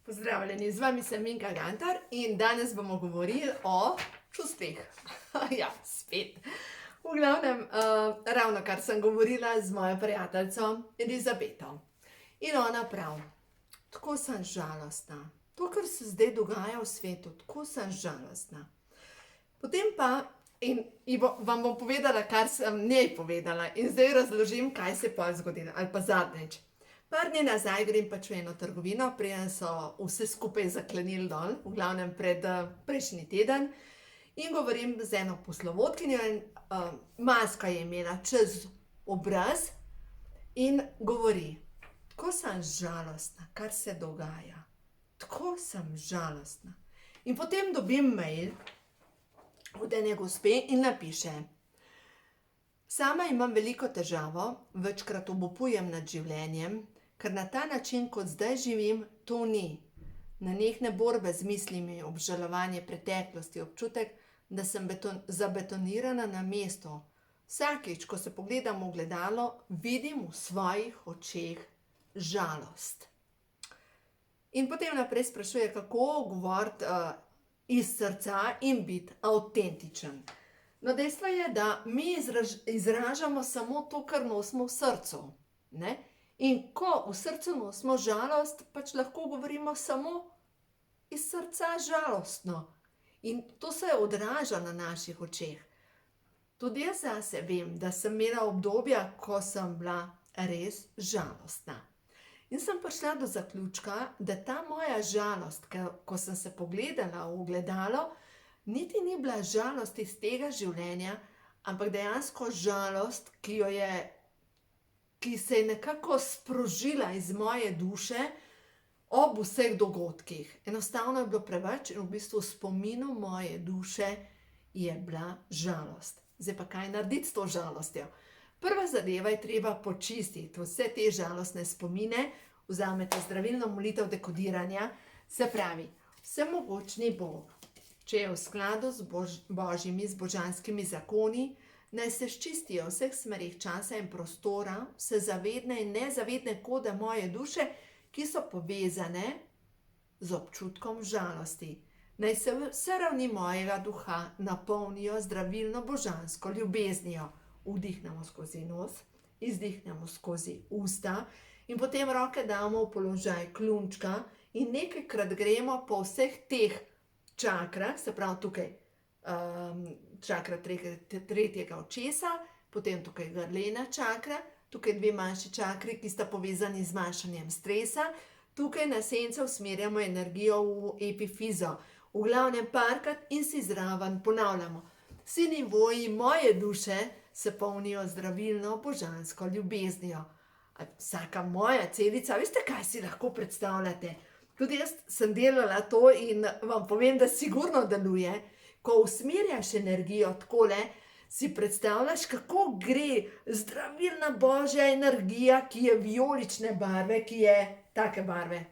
Pozdravljeni, z vami sem Minka Gantar in danes bomo govorili o čustvih. Ja, spet. V glavnem, ravno kar sem govorila z mojo prijateljico Elizabeto. In ona pravi, tako sem žalostna. To, kar se zdaj dogaja v svetu, tako sem žalostna. Potem pa, vam bom povedala, kar sem njej povedala in zdaj razložim, kaj se je pa zgodilo, ali pa zadnjič. Par dni nazaj grem pač v eno trgovino, preden so vse skupaj zaklenili dol, v glavnem prejšnji teden, in govorim z eno poslovodkinjo in maska je imela čez obraz in govori, tako sem žalostna, kar se dogaja. Tako sem žalostna. In potem dobim mail od ene gospe in napiše: sama imam veliko težavo, večkrat obupujem nad življenjem, ker na ta način, kot zdaj živim, to ni. Nenehne borbe z mislimi, obžalovanje preteklosti, občutek, da sem zabetonirana na mestu. Vsakič, ko se pogledam v ogledalo, vidim v svojih očeh žalost. In potem naprej sprašuje, kako govoriti iz srca in biti avtentičen. No, dejstvo je, da mi izražamo samo to, kar nosimo v srcu, ne? In ko v srcu nosimo žalost, pač lahko govorimo samo iz srca žalostno. In to se odraža na naših očeh. Tudi jaz zase vem, da sem imela obdobja, ko sem bila res žalostna. In sem prišla do zaključka, da ta moja žalost, ko sem se pogledala v ogledalo, niti ni bila žalost iz tega življenja, ampak dejansko žalost, ki se je nekako sprožila iz moje duše ob vseh dogodkih. Enostavno je bilo preveč in v bistvu v spominu moje duše je bila žalost. Zdaj pa kaj narediti s to žalostjo? Prva zadeva je treba počistiti vse te žalostne spomine, vzamete zdravilno molitev dekodiranja, se pravi, vsemogočni Bog, če je v skladu z božjimi, z božanskimi zakoni, naj se ščistijo vseh smerih časa in prostora, vse zavedne in nezavedne kode moje duše, ki so povezane z občutkom žalosti. Naj se vse ravni mojega duha napolnijo zdravilno božansko ljubeznijo. Vdihnemo skozi nos, izdihnemo skozi usta in potem roke damo v položaj klunčka in nekajkrat gremo po vseh teh čakrah, se pravi tukaj čakra tretjega očesa, potem tukaj grlena čakra, tukaj dve manjši čakri, ki sta povezani z zmanjšanjem stresa, tukaj na sence usmerjamo energijo v epifizo. V glavnem parkrat in si zraven ponavljamo. Vsi nivoji moje duše se polnijo zdravilno božansko ljubeznijo. Vsaka moja celica, veste, kaj si lahko predstavljate? Tudi jaz sem delala to in vam povem, da sigurno deluje. Ko usmerjaš energijo takole, si predstavljaš, kako gre zdravilna božja energija, ki je vijolične barve, ki je take barve,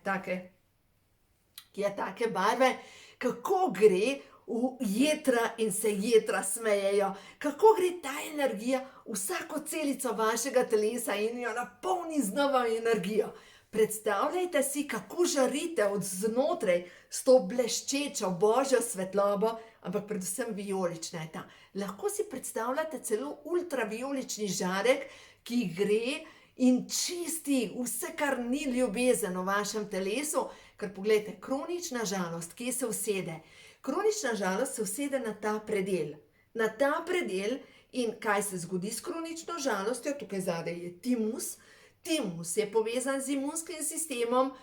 kako gre v jetra in se jetra smejejo, kako gre ta energija v vsako celico vašega telesa in jo napolni z novo energijo. Predstavljajte si, kako žarite od znotraj s to bleščečo božjo svetlobo, ampak predvsem vijolična je ta. Lahko si predstavljate celo ultravijolični žarek, ki gre in čisti vse, kar ni ljubezen v vašem telesu, ker poglejte, kronična žalost, kje se usede? Kronična žalost se usede na ta predel. Na ta predel in kaj se zgodi s kronično žalostjo? Tukaj zadaj je timus. Timus je povezan z imunskim sistemom,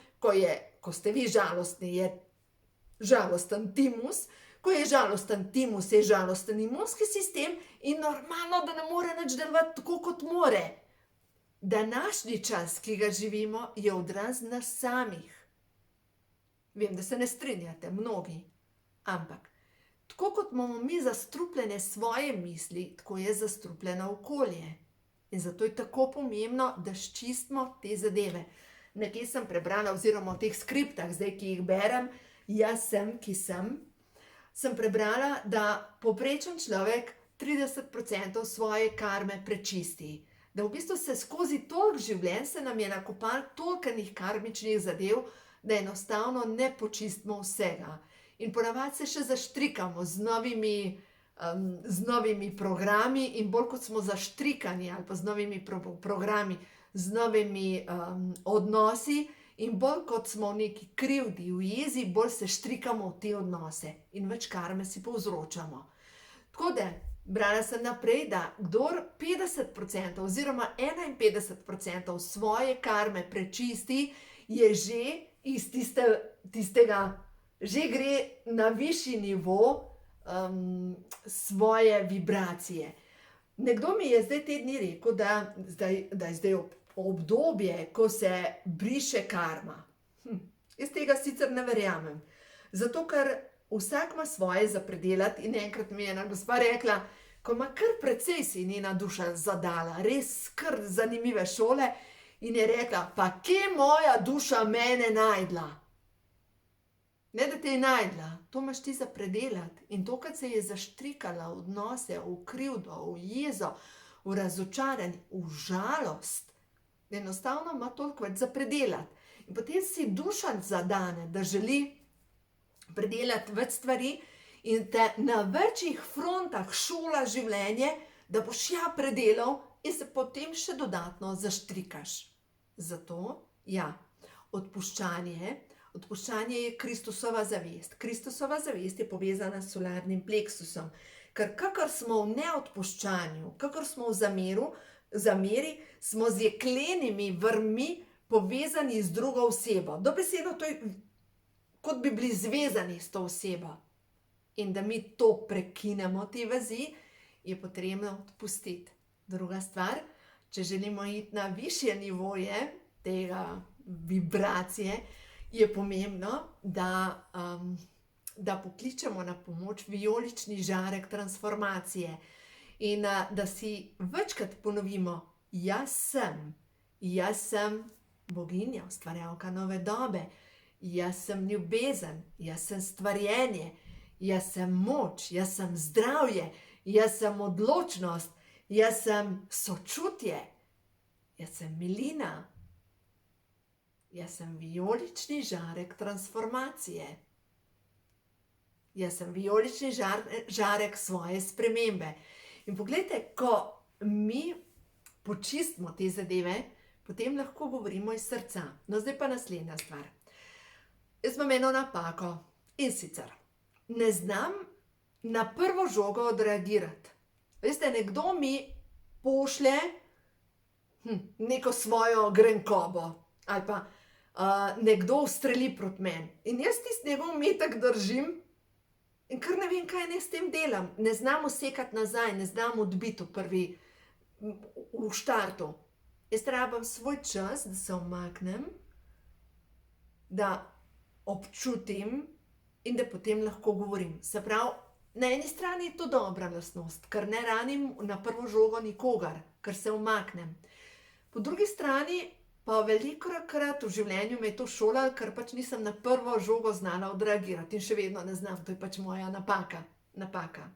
ko ste vi žalostni, je žalosten timus, ko je žalosten timus, je žalosten imunski sistem in normalno, da ne more nič delovati tako, kot more. Današnji čas, ki ga živimo, je odraz nas samih. Vem, da se ne strinjate, mnogi, ampak tako kot imamo mi zastrupljene svoje misli, tako je zastrupljeno okolje. In zato je tako pomembno, da sčistimo te zadeve. Nekje sem prebrala, oziroma v teh skriptah, zdaj, ki jih berem, jaz sem, ki sem prebrala, da povprečen človek 30% svoje karme prečisti. Da v bistvu se skozi toliko življenj se nam je nakopalo toliko enih karmičnih zadev, da enostavno ne počistimo vsega. In ponavadi se še zaštrikamo z novimi programi in bolj kot smo zaštrikani ali pa z novimi programi, z novimi odnosi in bolj kot smo v neki krivdi, v jezi, bolj se štrikamo v te odnose in več karme si povzročamo. Tako da, brala sem naprej, da kdor 50% oziroma 51% svoje karme prečisti, je že iz tistega, že gre na višji nivo svoje vibracije. Nekdo mi je zdaj te dni rekel, da je zdaj obdobje, ko se briše karma. Jaz tega sicer ne verjamem. Zato, ker vsak ima svoje za predelati in enkrat mi je ena gospa rekla, ko ima kar precej si njena duša zadala, res kar zanimive šole, in je rekla, pa kje moja duša mene najdla? Ne, da te je najdla, to imaš ti za predelati. In to, kad se je zaštrikala v odnose, v krivdo, v jezo, v razočaranje, v žalost, enostavno ima toliko več za predelati. In potem si duša zadane, da želi predelati več stvari in te na večjih frontah šola življenje, da boš ja predelal in se potem še dodatno zaštrikaš. Zato, ja, odpuščanje je Kristusova zavest. Kristusova zavest je povezana s solarnim pleksusom, ker kakor smo v neodpuščanju, kakor smo v zameri, smo z jeklenimi vrvmi povezani z drugo osebo. Dobesedno to je, kot bi bili zvezani s to osebo. In da mi to prekinemo, te vezi, je potrebno odpustiti. Druga stvar, če želimo iti na višje nivoje tega vibracije, je pomembno, da pokličemo na pomoč vijolični žarek transformacije in da si večkrat ponovimo, jaz sem boginja, ustvarjalka nove dobe, jaz sem ljubezen, jaz sem stvarjenje, jaz sem moč, jaz sem zdravje, jaz sem odločnost, jaz sem sočutje, jaz sem milina, jaz sem vijolični žarek transformacije. Jaz sem vijolični žarek svoje spremembe. In poglejte, ko mi počistimo te zadeve, potem lahko govorimo iz srca. No, zdaj pa naslednja stvar. Jaz imam eno napako in sicer ne znam na prvo žogo odreagirati. Veste, nekdo mi pošlje neko svojo grenkobo ali pa nekdo ustreli proti meni. In jaz tisti njegov metek držim in kar ne vem, kaj naj s tem delam. Ne znam usekati nazaj, ne znam odbiti v štartu. Jaz rabim svoj čas, da se umaknem, da občutim in da potem lahko govorim. Se pravi, na eni strani je to dobra lastnost, ker ne ranim na prvo žogo nikogar, ker se umaknem. Po drugi strani pa velikokrat v življenju me je to šolalo, ker pač nisem na prvo žogo znala odreagirati in še vedno ne znam, to je pač moja napaka.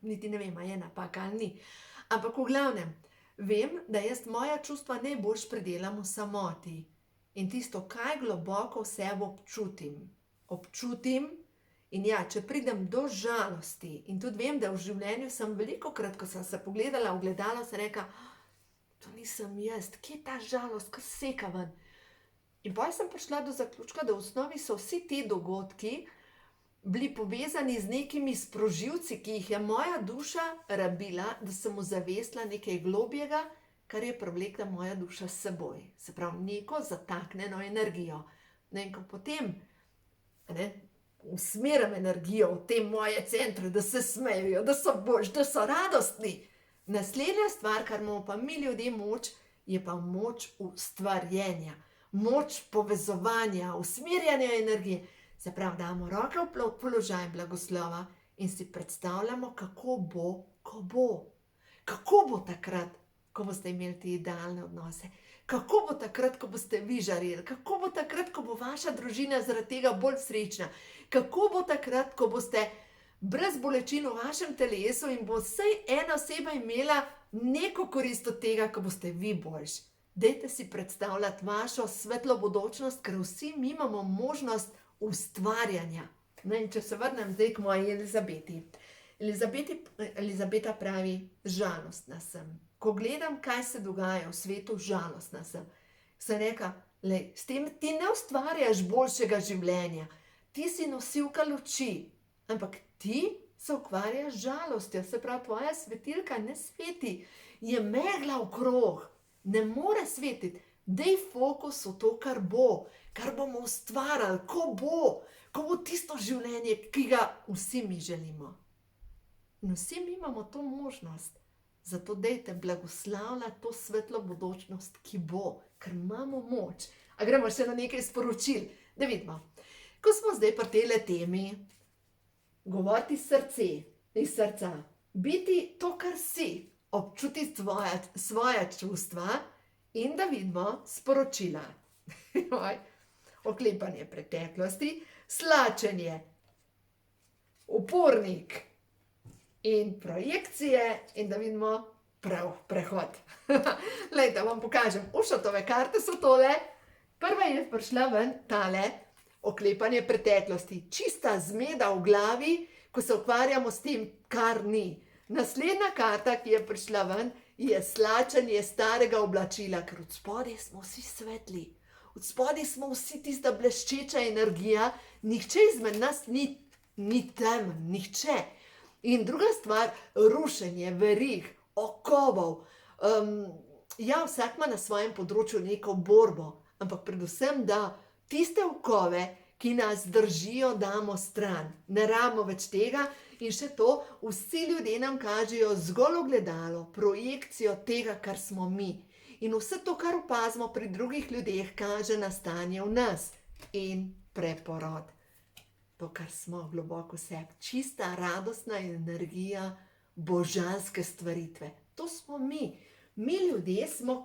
Niti ne vem, a je napaka ali ni. Ampak v glavnem, vem, da jaz moja čustva najboljš predelam v samoti. In tisto, kaj globoko v sebi občutim in ja, če pridem do žalosti in tudi vem, da v življenju sem velikokrat, ko sem se pogledala v ogledalo, sem rekla, to nisem jaz, kje je ta žalost, kar seka ven. In potem sem prišla do zaključka, da v osnovi so vsi ti dogodki bili povezani z nekimi sprožilci, ki jih je moja duša rabila, da sem ozavestila nekaj globjega, kar je privlekla moja duša s seboj. Se pravi, neko zataknjeno energijo. In ko potem usmerim energijo v te moje centre, da se smejijo, da so boljši, da so radostni. Naslednja stvar, kar imamo pa mi ljudje moč, je pa moč ustvarjenja, moč povezovanja, usmerjanja energije. Se pravi, damo roke v položaj blagoslova in si predstavljamo, kako bo, ko bo. Kako bo takrat, ko boste imeli te idealne odnose? Kako bo takrat, ko boste vi žareli? Kako bo takrat, ko bo vaša družina zaradi tega bolj srečna? Kako bo takrat, ko boste brez bolečin v vašem telesu in bo vsaj ena oseba imela neko korist od tega, ko boste vi boljši. Dajte si predstavljati vašo svetlo bodočnost, ker vsi mi imamo možnost ustvarjanja. No, in če se vrnem zdaj k moji Elizabeti. Elizabeta pravi, žalostna sem. Ko gledam, kaj se dogaja v svetu, žalostna sem. Sem rekla, lej, s tem ti ne ustvarjaš boljšega življenja. Ti si nosilka luči, ampak ti se ukvarjaš z žalostjo. Se pravi, tvoja svetilka ne sveti, je megla okrog, ne more svetiti. Dej fokus v to, kar bomo ustvarjali, ko bo tisto življenje, ki ga vsi mi želimo. In vsi mi imamo to možnost. Zato dejte blagoslavljati to svetlo bodočnost, ki bo, ker imamo moč. A gremo še na nekaj sporočil, da vidimo. Ko smo zdaj pri tele temi, govoriti iz srca, biti to, kar si, občutiti svoja čustva in da vidimo sporočila. Oklepanje preteklosti, slačenje, upornik in projekcije in da vidimo prehod. Lej, da vam pokažem, Ušatove karte so tole. Prva je prišla ven tale, oklepanje preteklosti. Čista zmeda v glavi, ko se ukvarjamo s tem, kar ni. Naslednja karta, ki je prišla ven, je slačenje starega oblačila, ker od spodaj smo vsi svetli. Od spodaj smo vsi tista bleščeča energija, nihče izmed nas ni temen, nihče. In druga stvar, rušenje verig, okovov. Ja, vsak ima na svojem področju neko borbo, ampak predvsem, da tiste okove, ki nas držijo, damo stran. Ne rabimo več tega in še to, vsi ljudje nam kažejo zgolj ogledalo, projekcijo tega, kar smo mi. In vse to, kar opazimo pri drugih ljudeh, kaže na stanje v nas in preporod. To, kar smo globoko v sebi, čista radostna energija božanske stvaritve. To smo mi. Mi ljudje smo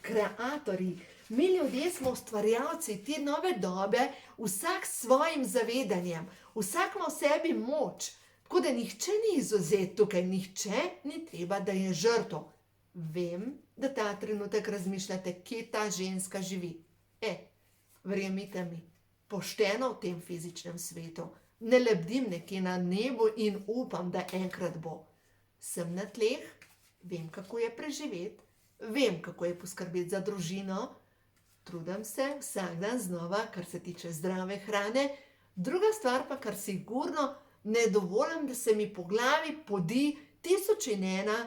kreatorji, mi ljudje smo ustvarjalci te nove dobe, vsak s svojim zavedanjem, vsak ima v sebi moč. Tako da nihče ni izvzet tukaj, nihče ni treba, da je žrtev. Vem, da ta trenutek razmišljate, kje ta ženska živi. Verjemite mi, pošteno v tem fizičnem svetu. Ne lebdim nekje na nebu in upam, da enkrat bo. Sem na tleh, vem, kako je preživeti, vem, kako je poskrbeti za družino, trudim se vsak dan znova, kar se tiče zdrave hrane. Druga stvar pa, kar sigurno ne dovolim, da se mi po glavi podi 1001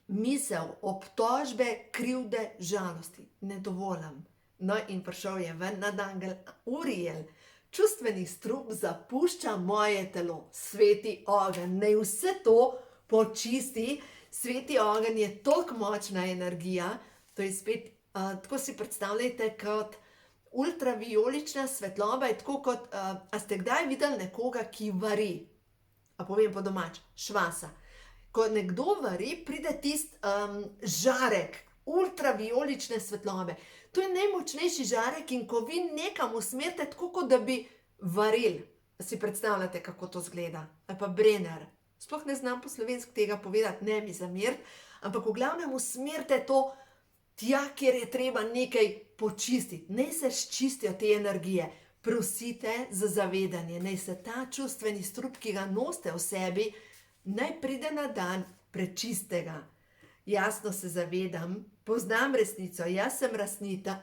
misel, obtožbe, krivde, žalosti. Ne dovolim. No, in prišel je ven nadangel Uriel. Čustveni strup zapušča moje telo. Sveti ogenj, naj vse to počisti. Sveti ogenj je toliko močna energija. To je spet, tako si predstavljajte, kot ultravijolična svetloba je tako kot, a ste kdaj videli nekoga, ki vari? A povem po domač, švasa. Ko nekdo vari, pride tist žarek ultravijolične svetlobe. To je najmočnejši žarek in ko vi nekam usmerite, tako kot da bi varili. Si predstavljate, kako to zgleda? Ali pa brener. Sploh ne znam po slovensko tega povedati, ne mi zameriti, ampak v glavnem usmerite to tja, kjer je treba nekaj počistiti. Naj se sčistijo te energije. Prosite za zavedanje. Naj se ta čustveni strup, ki ga nosite v sebi, naj pride na dan prečistega. Jasno se zavedam, poznam resnico, jaz sem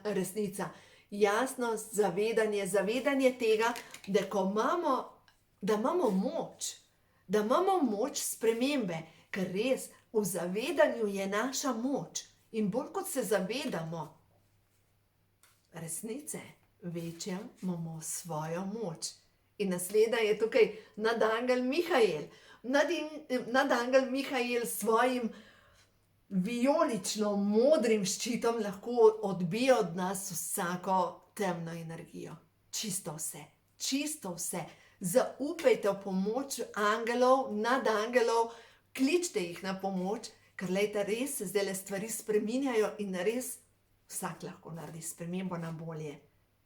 resnica. Jasno zavedanje tega, da imamo moč spremembe, ker res v zavedanju je naša moč. In bolj kot se zavedamo resnice, večja imamo svojo moč. In naslednja je tukaj nadangel Mihael. Nadangel Mihael s svojim vijolično modrim ščitom lahko odbije od nas vsako temno energijo. Čisto vse. Zaupajte v pomoč angelov, nadangelov, kličte jih na pomoč, ker lejte, res se zdajle stvari spreminjajo in res vsak lahko naredi spremembo na bolje.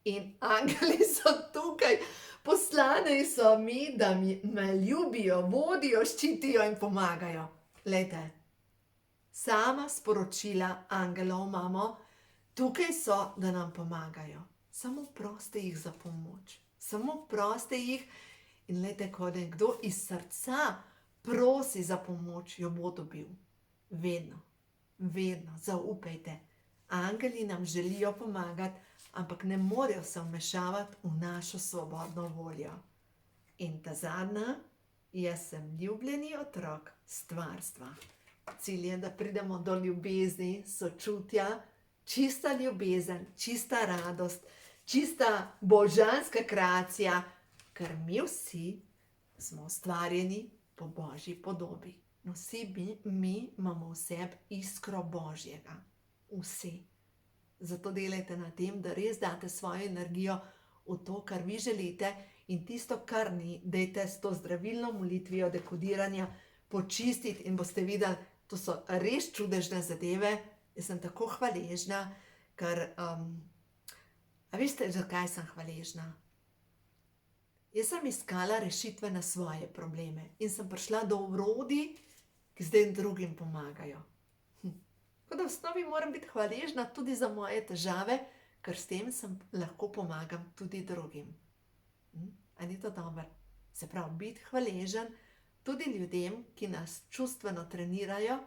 In angeli so tukaj, poslani so mi, da me ljubijo, vodijo, ščitijo in pomagajo. Glejte, sama sporočila angelov imamo, tukaj so, da nam pomagajo. Samo prosite jih za pomoč. Samo prosite jih in glejte, ko nekdo iz srca prosi za pomoč, jo bo dobil. Vedno, vedno, zaupajte. Angeli nam želijo pomagati, ampak ne morejo se vmešavati v našo svobodno voljo. In ta zadnja, jaz sem ljubljeni otrok stvarstva. Cilj je, da pridemo do ljubezni, sočutja, čista ljubezen, čista radost, čista božanska kreacija, ker mi vsi smo ustvarjeni po Božji podobi. Vsi mi imamo v sebi iskro Božjega. Vsi. Zato delajte na tem, da res date svojo energijo v to, kar vi želite, in tisto, kar ni, dajte s to zdravilno molitvijo dekodiranja počistiti in boste videli, to so res čudežne zadeve. Jaz sem tako hvaležna, ker, a veste, zakaj sem hvaležna? Jaz sem iskala rešitve na svoje probleme in sem prišla do orodij, ki zdaj drugim pomagajo. Tako da v osnovi moram biti hvaležna tudi za moje težave, ker s tem lahko pomagam tudi drugim. A ni to dobro? Se pravi, biti hvaležen tudi ljudem, ki nas čustveno trenirajo,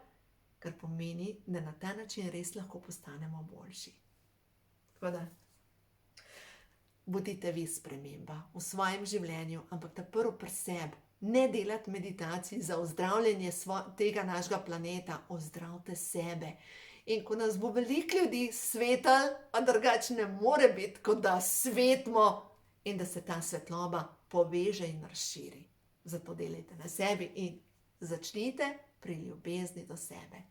kar pomeni, da na ta način res lahko postanemo boljši. Tako da, bodite vi sprememba v svojem življenju, ampak ta prvo pri sebi. Ne delati meditacij za ozdravljanje tega našega planeta, ozdravite sebe. In ko nas bo veliko ljudi svetalo, a drugače ne more biti, kot da svetimo in da se ta svetloba poveže in razširi. Zato delajte na sebi in začnite pri ljubezni do sebe.